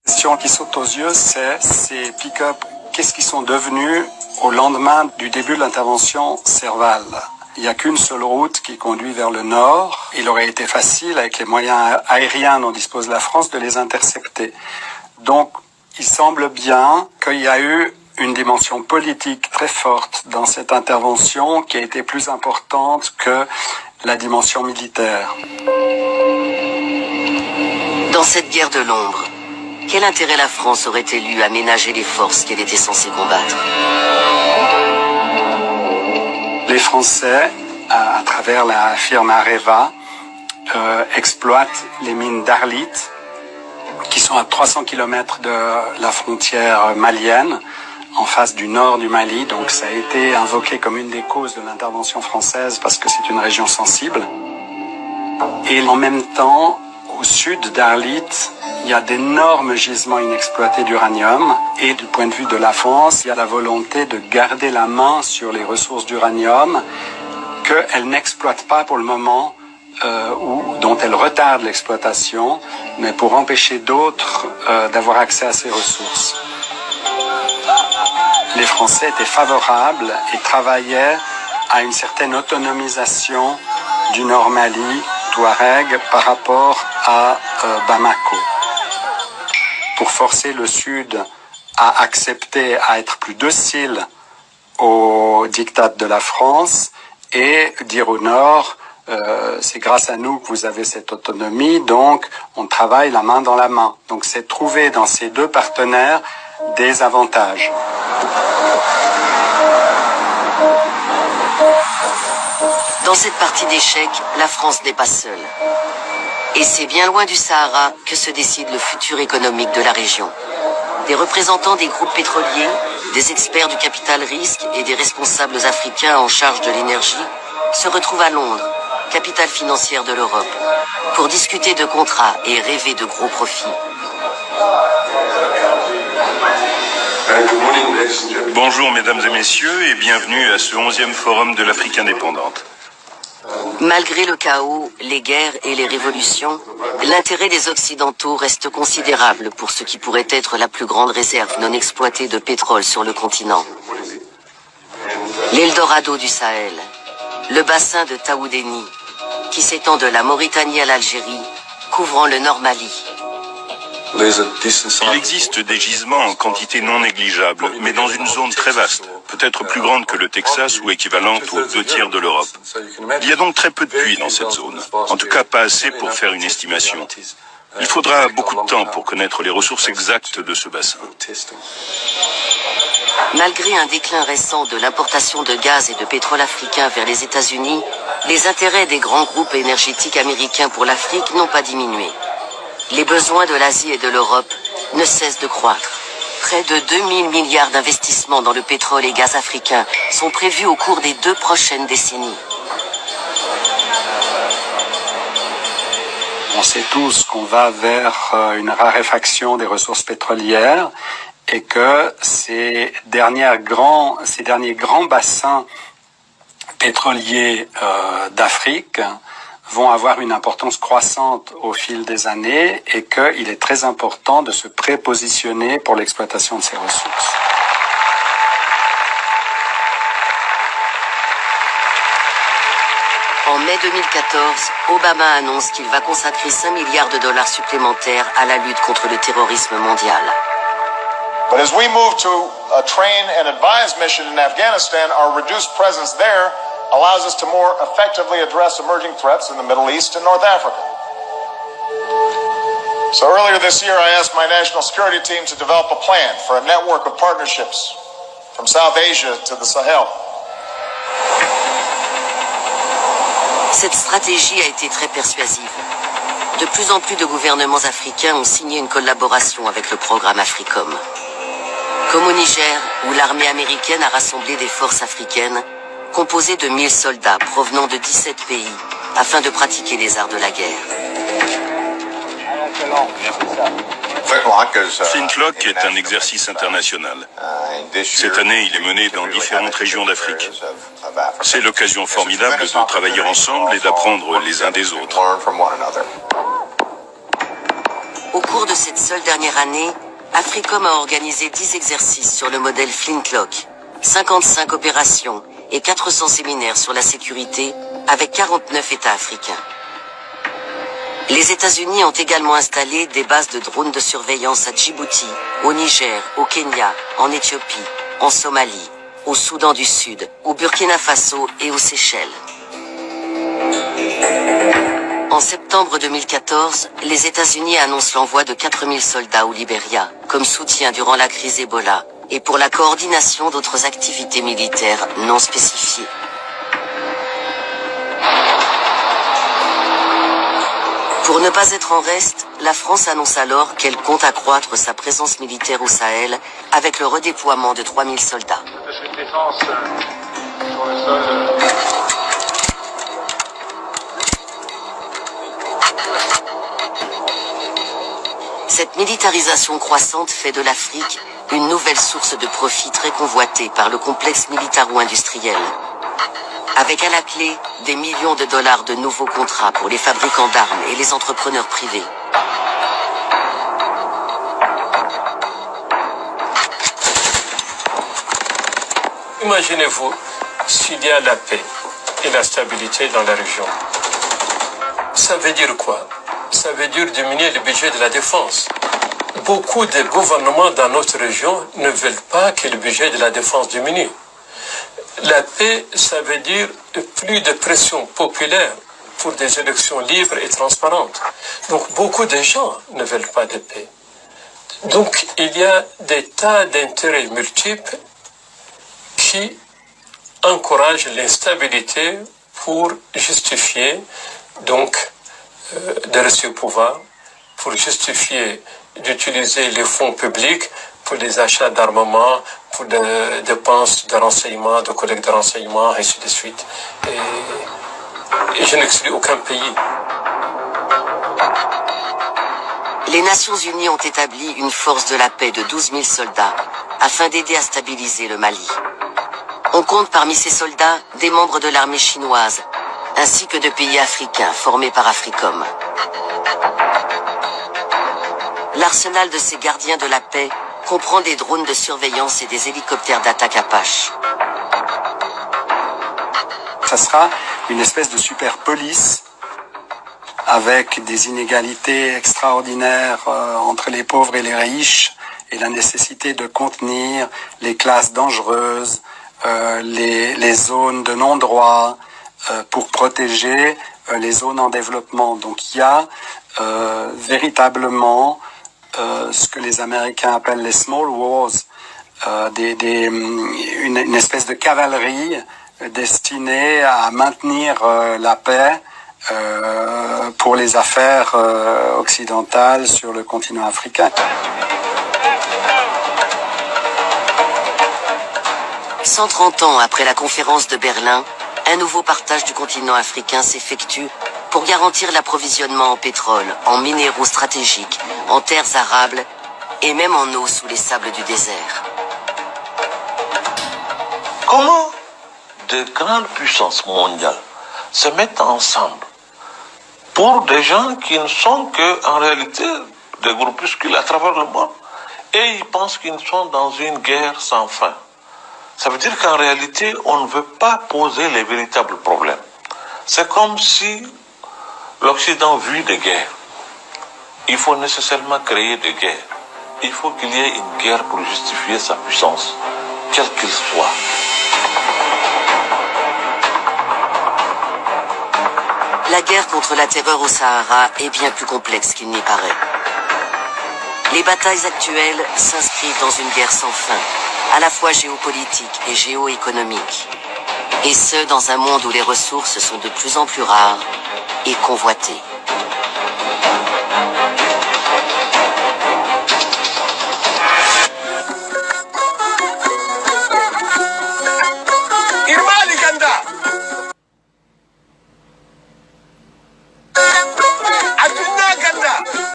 La question qui saute aux yeux, c'est ces pick-up, qu'est-ce qu'ils sont devenus au lendemain du début de l'intervention Serval? Il n'y a qu'une seule route qui conduit vers le nord. Il aurait été facile, avec les moyens aériens dont dispose la France, de les intercepter. Donc, il semble bien qu'il y a eu une dimension politique très forte dans cette intervention qui a été plus importante que la dimension militaire. Dans cette guerre de l'ombre, quel intérêt la France aurait-elle eu à ménager les forces qu'elle était censée combattre? Les Français, à travers la firme Areva, exploitent les mines d'Arlit, qui sont à 300 km de la frontière malienne, en face du nord du Mali. Donc ça a été invoqué comme une des causes de l'intervention française parce que c'est une région sensible. Et en même temps, au sud d'Arlit, il y a d'énormes gisements inexploités d'uranium. Et du point de vue de la France, il y a la volonté de garder la main sur les ressources d'uranium qu'elle n'exploite pas pour le moment, ou dont elle retarde l'exploitation, mais pour empêcher d'autres d'avoir accès à ces ressources. Les Français étaient favorables et travaillaient à une certaine autonomisation du Nord Mali, Touareg, par rapport à Bamako, pour forcer le Sud à accepter, à être plus docile au diktat de la France et dire au Nord, c'est grâce à nous que vous avez cette autonomie, donc on travaille la main dans la main. Donc c'est trouver dans ces deux partenaires des avantages. Dans cette partie d'échecs, la France n'est pas seule. Et c'est bien loin du Sahara que se décide le futur économique de la région. Des représentants des groupes pétroliers, des experts du capital risque et des responsables africains en charge de l'énergie se retrouvent à Londres, capitale financière de l'Europe, pour discuter de contrats et rêver de gros profits. Bonjour mesdames et messieurs et bienvenue à ce 11e forum de l'Afrique indépendante. Malgré le chaos, les guerres et les révolutions, l'intérêt des Occidentaux reste considérable pour ce qui pourrait être la plus grande réserve non exploitée de pétrole sur le continent. L'Eldorado du Sahel, le bassin de Taoudéni, qui s'étend de la Mauritanie à l'Algérie, couvrant le Nord Mali. Il existe des gisements en quantité non négligeable, mais dans une zone très vaste, peut-être plus grande que le Texas ou équivalente aux 2/3 de l'Europe. Il y a donc très peu de puits dans cette zone, en tout cas pas assez pour faire une estimation. Il faudra beaucoup de temps pour connaître les ressources exactes de ce bassin. Malgré un déclin récent de l'importation de gaz et de pétrole africain vers les États-Unis, les intérêts des grands groupes énergétiques américains pour l'Afrique n'ont pas diminué. Les besoins de l'Asie et de l'Europe ne cessent de croître. Près de 2000 milliards d'investissements dans le pétrole et gaz africain sont prévus au cours des 2 prochaines décennies. On sait tous qu'on va vers une raréfaction des ressources pétrolières et que ces derniers grands bassins pétroliers d'Afrique vont avoir une importance croissante au fil des années et qu'il est très important de se prépositionner pour l'exploitation de ces ressources. En mai 2014, Obama annonce qu'il va consacrer 5 milliards de dollars supplémentaires à la lutte contre le terrorisme mondial. But as we move to a train and advise mission in Afghanistan, our reduced presence there allows us to more effectively address emerging threats in the Middle East and North Africa. So earlier this year, I asked my national security team to develop a plan for a network of partnerships from South Asia to the Sahel. Cette stratégie a été très persuasive. De plus en plus de gouvernements africains ont signé une collaboration avec le programme AFRICOM. Comme au Niger, où l'armée américaine a rassemblé des forces africaines, composées de 1000 soldats provenant de 17 pays, afin de pratiquer les arts de la guerre. Flintlock est un exercice international. Cette année, il est mené dans différentes régions d'Afrique. C'est l'occasion formidable de travailler ensemble et d'apprendre les uns des autres. Au cours de cette seule dernière année, Africom a organisé 10 exercices sur le modèle Flintlock, 55 opérations et 400 séminaires sur la sécurité avec 49 États africains. Les États-Unis ont également installé des bases de drones de surveillance à Djibouti, au Niger, au Kenya, en Éthiopie, en Somalie, au Soudan du Sud, au Burkina Faso et aux Seychelles. En septembre 2014, les États-Unis annoncent l'envoi de 4000 soldats au Libéria, comme soutien durant la crise Ebola, et pour la coordination d'autres activités militaires non spécifiées. Pour ne pas être en reste, la France annonce alors qu'elle compte accroître sa présence militaire au Sahel avec le redéploiement de 3000 soldats. Cette militarisation croissante fait de l'Afrique une nouvelle source de profit très convoitée par le complexe militaro-industriel. Avec à la clé des millions de dollars de nouveaux contrats pour les fabricants d'armes et les entrepreneurs privés. Imaginez-vous s'il y a la paix et la stabilité dans la région. Ça veut dire quoi? Ça veut dire diminuer le budget de la défense. Beaucoup de gouvernements dans notre région ne veulent pas que le budget de la défense diminue. La paix, ça veut dire plus de pression populaire pour des élections libres et transparentes. Donc beaucoup de gens ne veulent pas de paix. Donc il y a des tas d'intérêts multiples qui encouragent l'instabilité pour justifier de rester au pouvoir, pour justifier d'utiliser les fonds publics pour les achats d'armement, pour des dépenses de renseignement, de collecte de renseignements, et ainsi de suite. Et je n'exclus aucun pays. Les Nations Unies ont établi une force de la paix de 12 000 soldats afin d'aider à stabiliser le Mali. On compte parmi ces soldats des membres de l'armée chinoise, ainsi que de pays africains formés par Africom. L'arsenal de ces gardiens de la paix comprend des drones de surveillance et des hélicoptères d'attaque Apache. Ça sera une espèce de super police avec des inégalités extraordinaires entre les pauvres et les riches et la nécessité de contenir les classes dangereuses, les zones de non-droit pour protéger les zones en développement. Donc il y a véritablement ce que les Américains appellent les small wars, une espèce de cavalerie destinée à maintenir la paix pour les affaires occidentales sur le continent africain. 130 ans après la conférence de Berlin, un nouveau partage du continent africain s'effectue pour garantir l'approvisionnement en pétrole, en minéraux stratégiques, en terres arables et même en eau sous les sables du désert. Comment de grandes puissances mondiales se mettent ensemble pour des gens qui ne sont qu'en réalité des groupuscules à travers le monde et ils pensent qu'ils sont dans une guerre sans fin. Ça veut dire qu'en réalité, on ne veut pas poser les véritables problèmes. C'est comme si l'Occident vit des guerres. Il faut nécessairement créer des guerres. Il faut qu'il y ait une guerre pour justifier sa puissance, quelle qu'elle soit. La guerre contre la terreur au Sahara est bien plus complexe qu'il n'y paraît. Les batailles actuelles s'inscrivent dans une guerre sans fin, à la fois géopolitique et géoéconomique. Et ce, dans un monde où les ressources sont de plus en plus rares et convoitées.